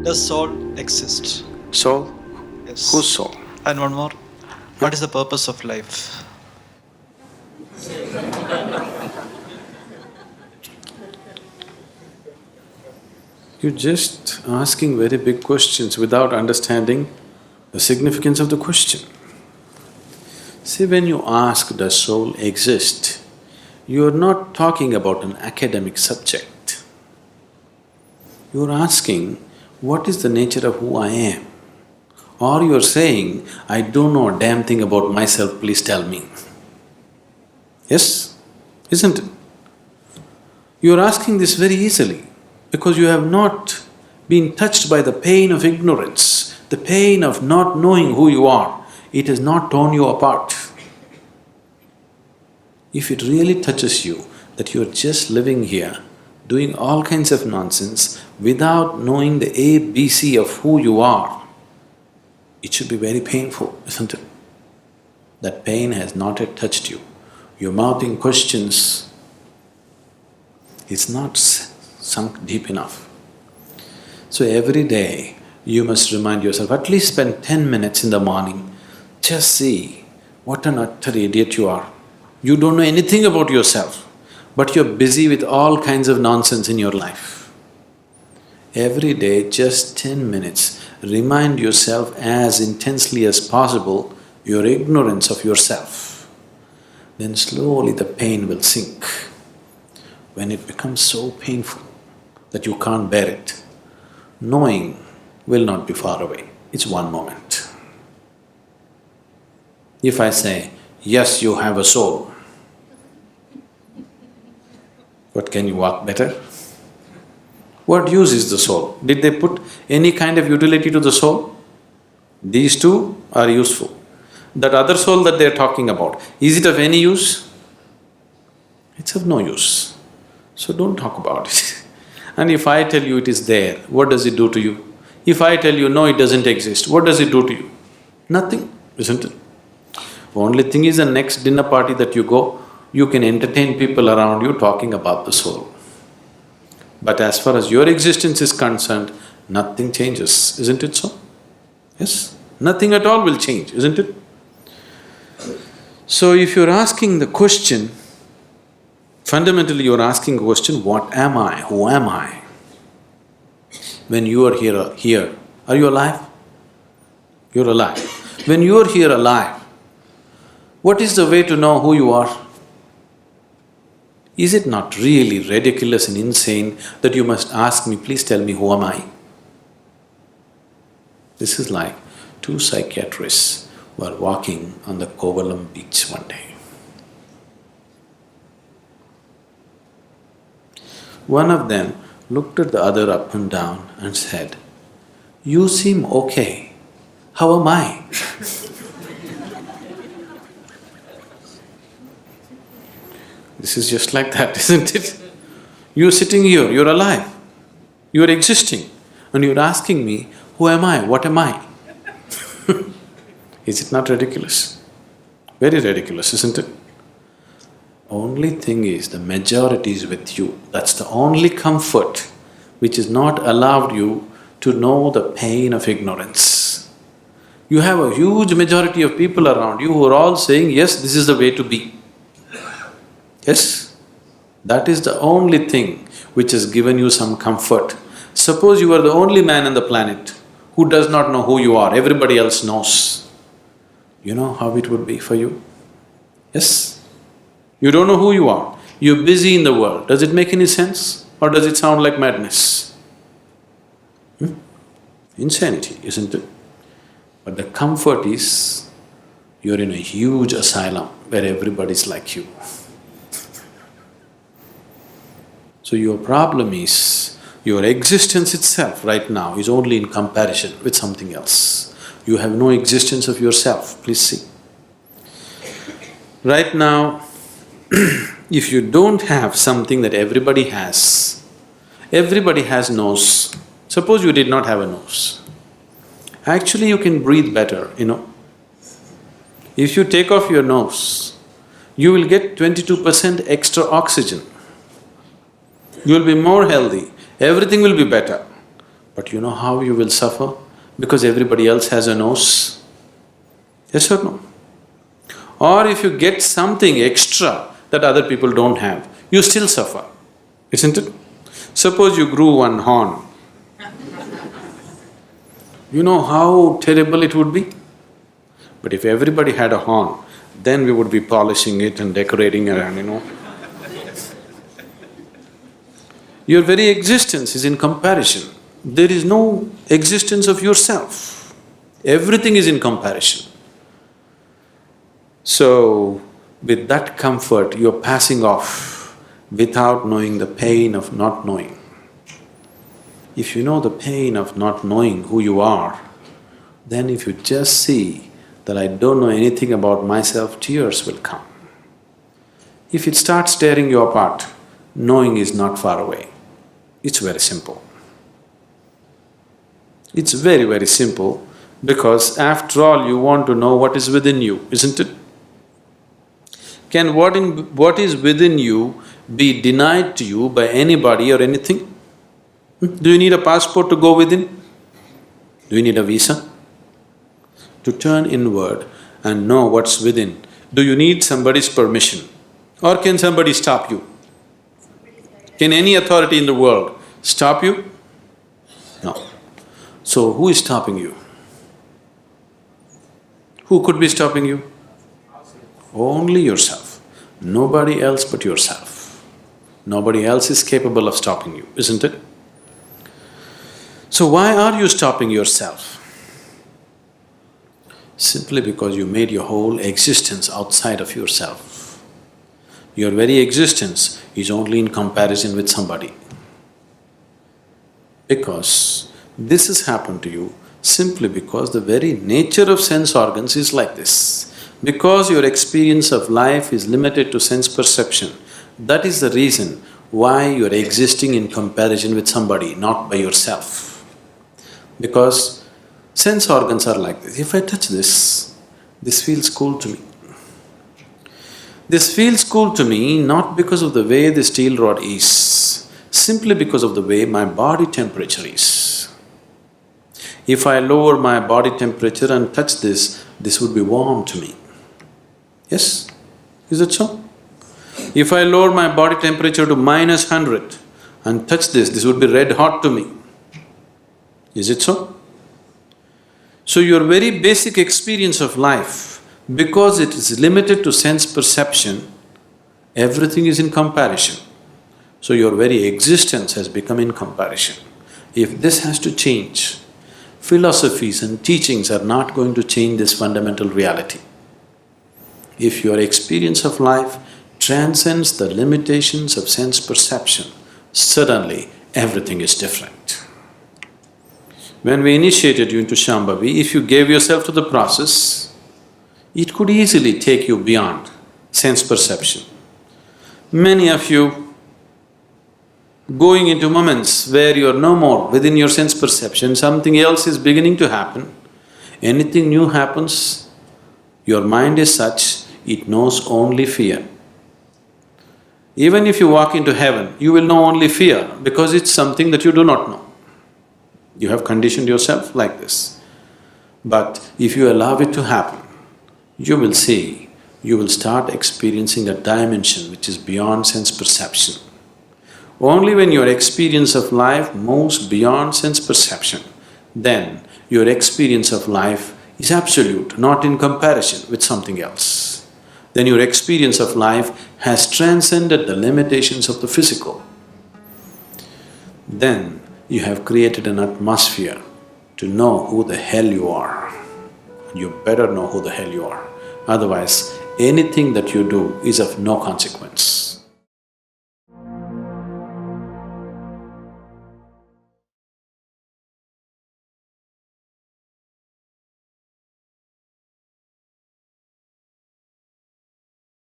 Does soul exist? Soul? Yes. Whose soul? And one more. What is the purpose of life? You're just asking very big questions without understanding the significance of the question. See, when you ask, does soul exist, you're not talking about an academic subject. You're asking, what is the nature of who I am? Or you're saying, I don't know a damn thing about myself, please tell me. Yes? Isn't it? You're asking this very easily because you have not been touched by the pain of ignorance, the pain of not knowing who you are. It has not torn you apart. If it really touches you that you're just living here, doing all kinds of nonsense without knowing the ABC of who you are, it should be very painful, isn't it? That pain has not yet touched you. You're mouthing questions, it's not sunk deep enough. So every day you must remind yourself, at least spend 10 minutes in the morning, just see what an utter idiot you are. You don't know anything about yourself, but you're busy with all kinds of nonsense in your life. Every day, just 10 minutes, remind yourself as intensely as possible your ignorance of yourself. Then slowly the pain will sink. When it becomes so painful that you can't bear it, knowing will not be far away, it's one moment. If I say, yes, you have a soul, but can you walk better? What use is the soul? Did they put any kind of utility to the soul? These two are useful. That other soul that they're talking about, is it of any use? It's of no use. So don't talk about it. And if I tell you it is there, what does it do to you? If I tell you, no, it doesn't exist, what does it do to you? Nothing, isn't it? Only thing is, the next dinner party that you go, you can entertain people around you talking about the soul. But as far as your existence is concerned, nothing changes, isn't it so? Yes? Nothing at all will change, isn't it? So if you're asking the question, fundamentally you're asking a question, what am I? Who am I? When you are here, are you alive? You're alive. When you're here alive, what is the way to know who you are? Is it not really ridiculous and insane that you must ask me, please tell me who am I? This is like two psychiatrists were walking on the Kovalam beach one day. One of them looked at the other up and down and said, "You seem okay, how am I?" This is just like that, isn't it? You're sitting here, you're alive, you're existing, and you're asking me, who am I, what am I? Is it not ridiculous? Very ridiculous, isn't it? Only thing is, the majority is with you. That's the only comfort which has not allowed you to know the pain of ignorance. You have a huge majority of people around you who are all saying, yes, this is the way to be. Yes, that is the only thing which has given you some comfort. Suppose you are the only man on the planet who does not know who you are, everybody else knows. You know how it would be for you? Yes? You don't know who you are, you're busy in the world. Does it make any sense or does it sound like madness? Insanity, isn't it? But the comfort is, you're in a huge asylum where everybody's like you. So your problem is, your existence itself right now is only in comparison with something else. You have no existence of yourself, please see. Right now, if you don't have something that everybody has nose. Suppose you did not have a nose. Actually, you can breathe better, you know. If you take off your nose, you will get 22% extra oxygen. You will be more healthy, everything will be better. But you know how you will suffer? Because everybody else has a nose. Yes or no? Or if you get something extra that other people don't have, you still suffer, isn't it? Suppose you grew one horn. You know how terrible it would be? But if everybody had a horn, then we would be polishing it and decorating around. Your very existence is in comparison. There is no existence of yourself. Everything is in comparison. So, with that comfort, you're passing off without knowing the pain of not knowing. If you know the pain of not knowing who you are, then if you just see that I don't know anything about myself, tears will come. If it starts tearing you apart, knowing is not far away. It's very simple. It's very, very simple because after all you want to know what is within you, isn't it? Can what is within you be denied to you by anybody or anything? Do you need a passport to go within? Do you need a visa? To turn inward and know what's within, do you need somebody's permission? Or can somebody stop you? Can any authority in the world stop you? No. So who is stopping you? Who could be stopping you? Only yourself. Nobody else but yourself. Nobody else is capable of stopping you, isn't it? So why are you stopping yourself? Simply because you made your whole existence outside of yourself. Your very existence is only in comparison with somebody. Because this has happened to you simply because the very nature of sense organs is like this. Because your experience of life is limited to sense perception, that is the reason why you're existing in comparison with somebody, not by yourself. Because sense organs are like this. If I touch this feels cool to me. This feels cool to me not because of the way the steel rod is, simply because of the way my body temperature is. If I lower my body temperature and touch this would be warm to me. Yes? Is it so? If I lower my body temperature to -100 and touch this would be red hot to me. Is it so? So your very basic experience of life, because it is limited to sense perception, everything is in comparison. So your very existence has become in comparison. If this has to change, philosophies and teachings are not going to change this fundamental reality. If your experience of life transcends the limitations of sense perception, suddenly everything is different. When we initiated you into Shambhavi, if you gave yourself to the process, it could easily take you beyond sense perception. Many of you going into moments where you're no more within your sense perception, something else is beginning to happen. Anything new happens, your mind is such, it knows only fear. Even if you walk into heaven, you will know only fear because it's something that you do not know. You have conditioned yourself like this. But if you allow it to happen, you will see, you will start experiencing a dimension which is beyond sense perception. Only when your experience of life moves beyond sense perception, then your experience of life is absolute, not in comparison with something else. Then your experience of life has transcended the limitations of the physical. Then you have created an atmosphere to know who the hell you are. You better know who the hell you are. Otherwise, anything that you do is of no consequence.